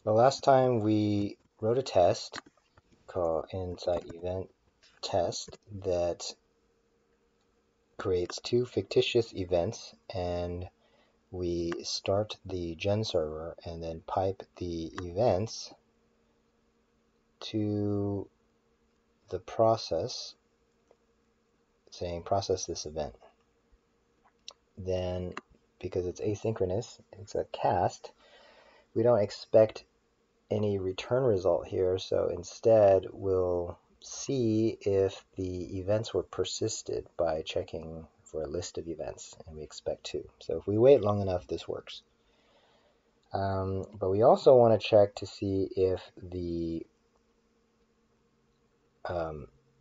The last time we wrote a test called inside event test that creates two fictitious events, and we start the gen server and then pipe the events to the process saying process this event. Then, because it's asynchronous, it's a cast, we don't expect any return result here, so instead we'll see if the events were persisted by checking for a list of events, and we expect 2. So if we wait long enough, this works. But we also want to check to see if the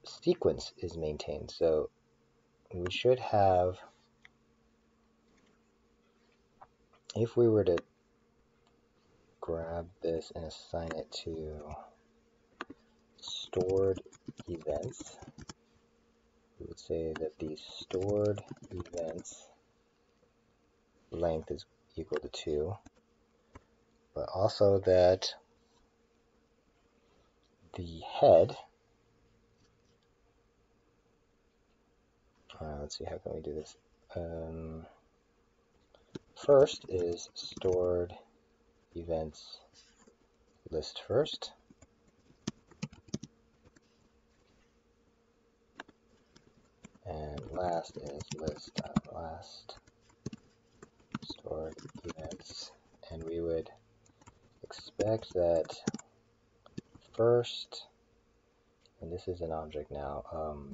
sequence is maintained. So we should have, if we were to grab this and assign it to stored events, we would say that the stored events length is equal to 2, but also that the head, let's see, how can we do this? First is stored events list first, and last is list last stored events. And we would expect that first, and this is an object now,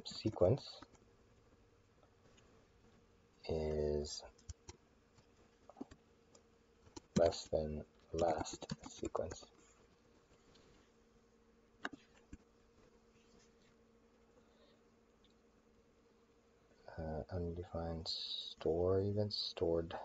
sequence is less than last sequence. Undefined store events, stored.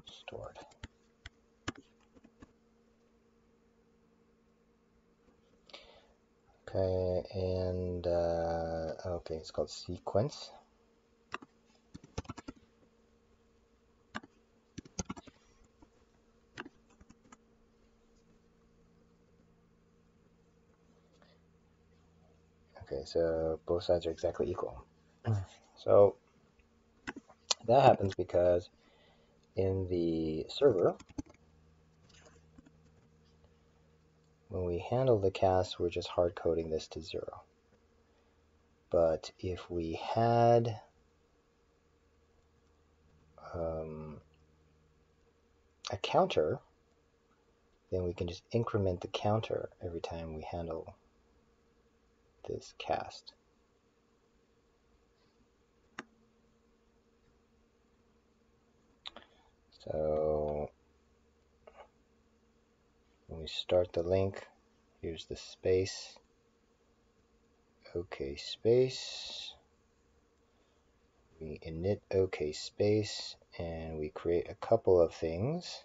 Stored. Okay, and okay, it's called sequence. Okay, so both sides are exactly equal. So that happens because in the server, when we handle the cast, we're just hard coding this to 0. But if we had a counter, then we can just increment the counter every time we handle this cast. So when we start the link, here's the space, OK space, we init OK space, and we create a couple of things.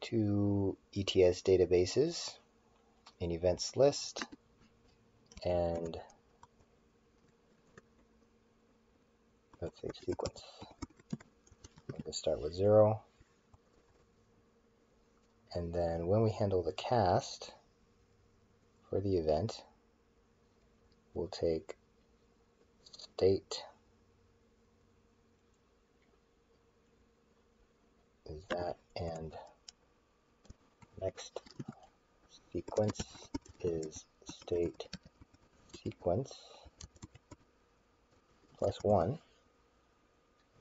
2 ETS databases, an events list, and let's say sequence. I'm going to start with 0. And then when we handle the cast for the event, we'll take state is that, and next sequence is state sequence plus 1.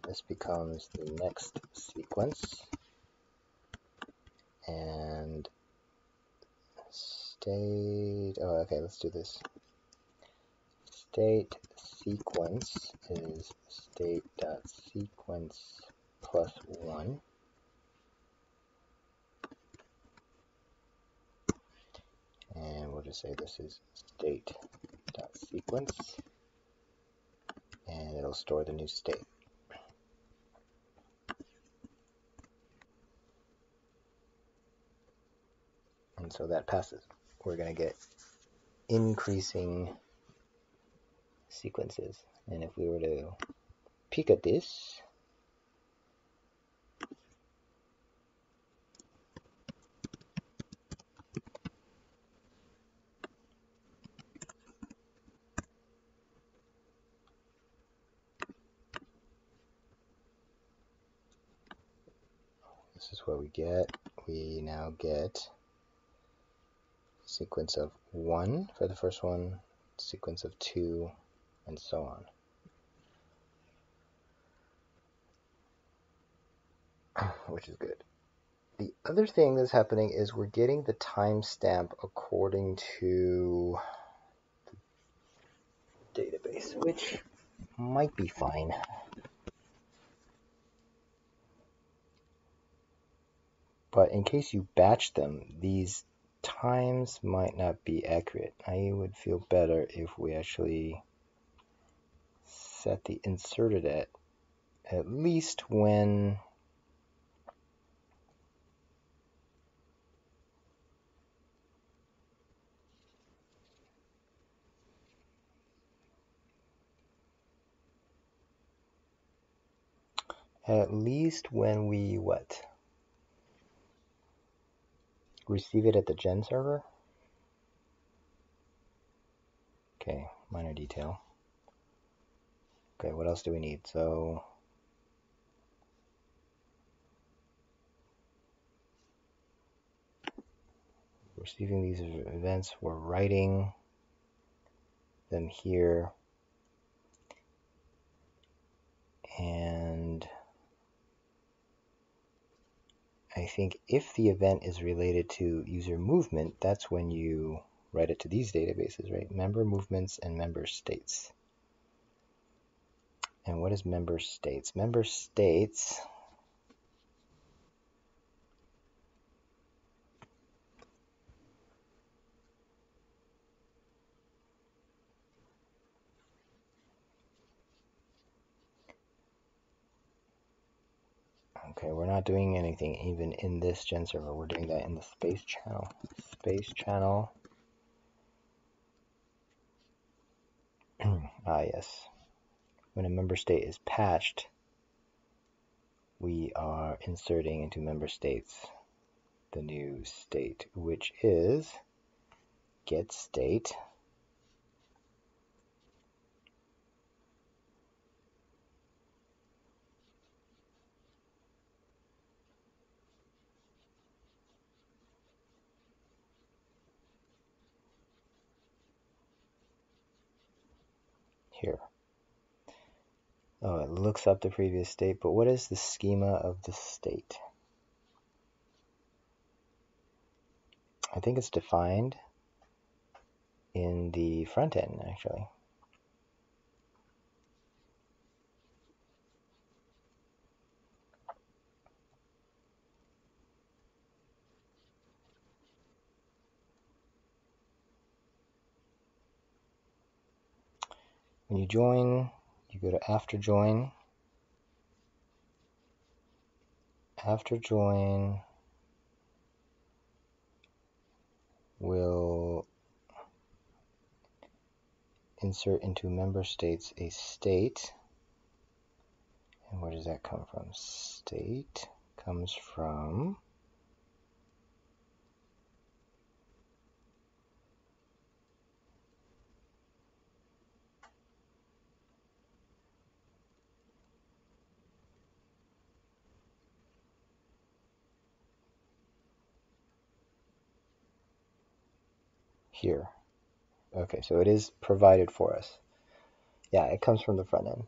This becomes the next sequence, and state, oh, okay, let's do this. State sequence is state.sequence plus 1. And we'll just say this is state.sequence, and it'll store the new state. And so that passes. We're going to get increasing sequences. And if we were to peek at this, this is what we get. We now get sequence of 1 for the first one, sequence of 2, and so on, which is good. The other thing that's happening is we're getting the timestamp according to the database, which might be fine. But in case you batch them, these times might not be accurate. I would feel better if we actually set the inserted at least when we what? Receive it at the gen server? Okay, minor detail. Okay, what else do we need? So receiving these events, we're writing them here, and I think if the event is related to user movement, that's when you write it to these databases, right? Member movements and member states. And what is member states? Member states okay, we're not doing anything even in this gen server. We're doing that in the space channel. Space channel. Yes. When a member state is patched, we are inserting into member states the new state, which is get state here. Oh, it looks up the previous state, but what is the schema of the state? I think it's defined in the front end, actually. When you join, you go to after join. After join will insert into member states a state. And where does that come from? State comes from here. Okay, so it is provided for us. Yeah, it comes from the front end.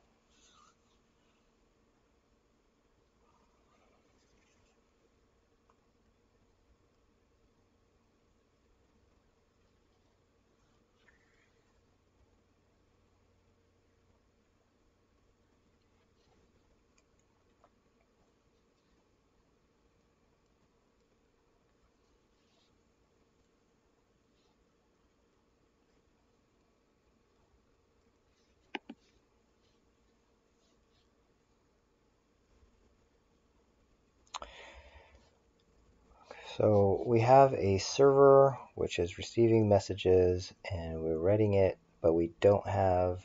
So we have a server which is receiving messages and we're writing it, but we don't have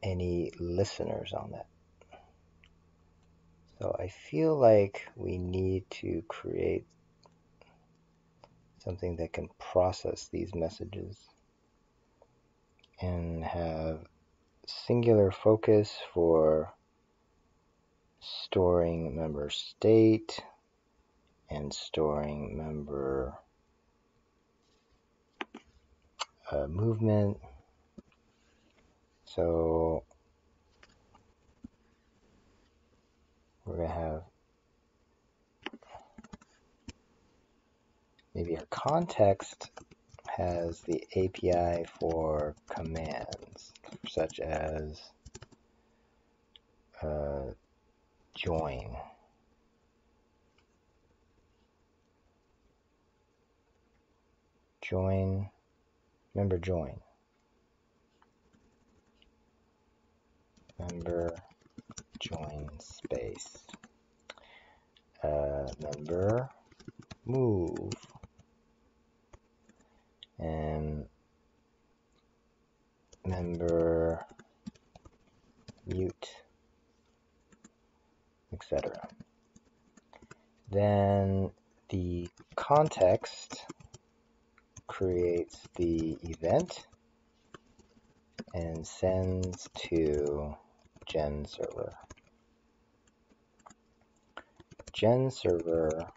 any listeners on that. So I feel like we need to create something that can process these messages and have singular focus for storing member state and storing member movement. So we're going to have maybe our context has the API for commands such as join. Join, member join. Member join space. Member move. And member mute, etc. Then the context creates the event and sends to Gen server. Gen server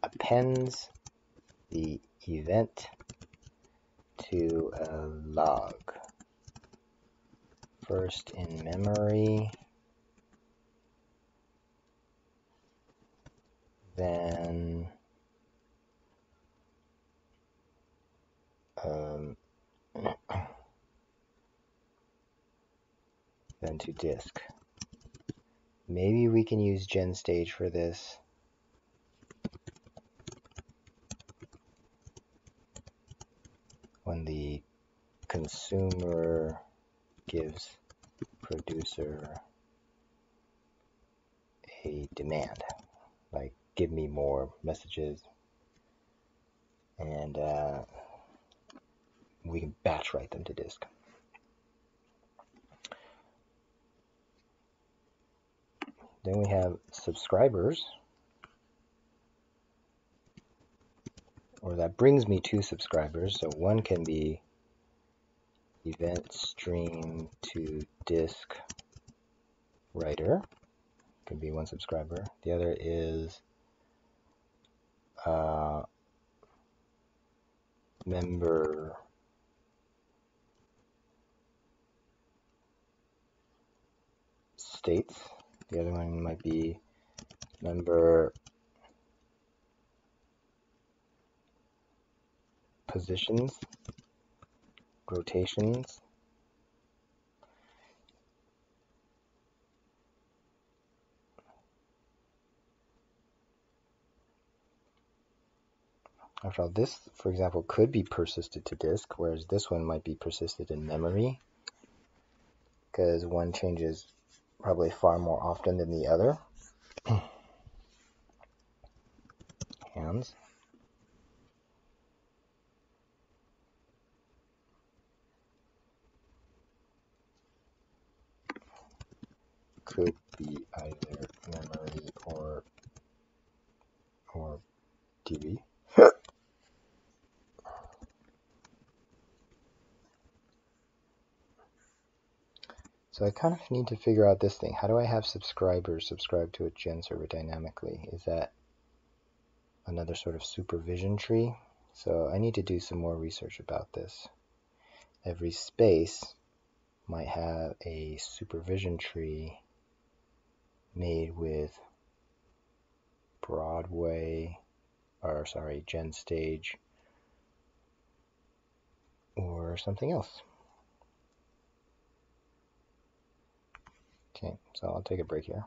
appends the event to a log. First in memory, then then to disk. Maybe we can use GenStage for this. When the consumer gives producer a demand, like give me more messages, and we can batch write them to disk. Then we have subscribers, or that brings me to subscribers. So one can be event stream to disk writer, can be one subscriber. The other is member states. The other one might be member positions, rotations. After all, this, for example, could be persisted to disk, whereas this one might be persisted in memory, because one changes probably far more often than the other. Hands. Could be either memory or DB. So I kind of need to figure out this thing. How do I have subscribers subscribe to a gen server dynamically? Is that another sort of supervision tree? So I need to do some more research about this. Every space might have a supervision tree made with GenStage or something else. Okay, so I'll take a break here.